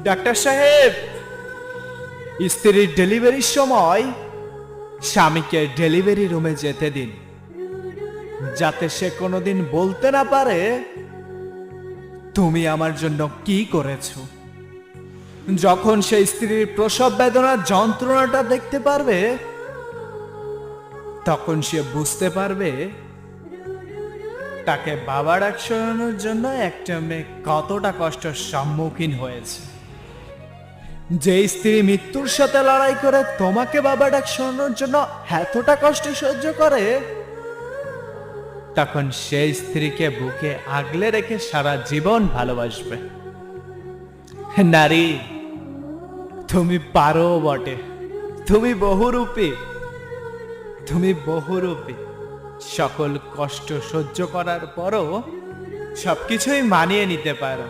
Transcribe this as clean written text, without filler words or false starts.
Doctor সাহেব, স্ত্রীর ডেলিভারির সময় স্বামীকে ডেলিভারি রুমে যেতে দিন, যাতে সে কোনোদিন বলতে না পারে তুমি আমার জন্য কি করেছো। যখন সে স্ত্রীর প্রসব বেদনার যন্ত্রণাটা দেখতে পারবে, তখন সে বুঝতে পারবে তাকে বাবা ডাক শোনানোর জন্য একটা মেয়ে কতটা কষ্টের সম্মুখীন হয়েছে। যে স্ত্রী মৃত্যুর সাথে লড়াই করে তোমাকে বাবা ডাক শোনানোর জন্য এতটা কষ্ট সহ্য করে, তখন সেই স্ত্রীকে বুকে আগলে রেখে সারা জীবন ভালোবাসবে। নারী, তুমি পারো বটে, তুমি বহুরূপী, তুমি বহুরূপী। সকল কষ্ট সহ্য করার পরও সবকিছুই মানিয়ে নিতে পারো।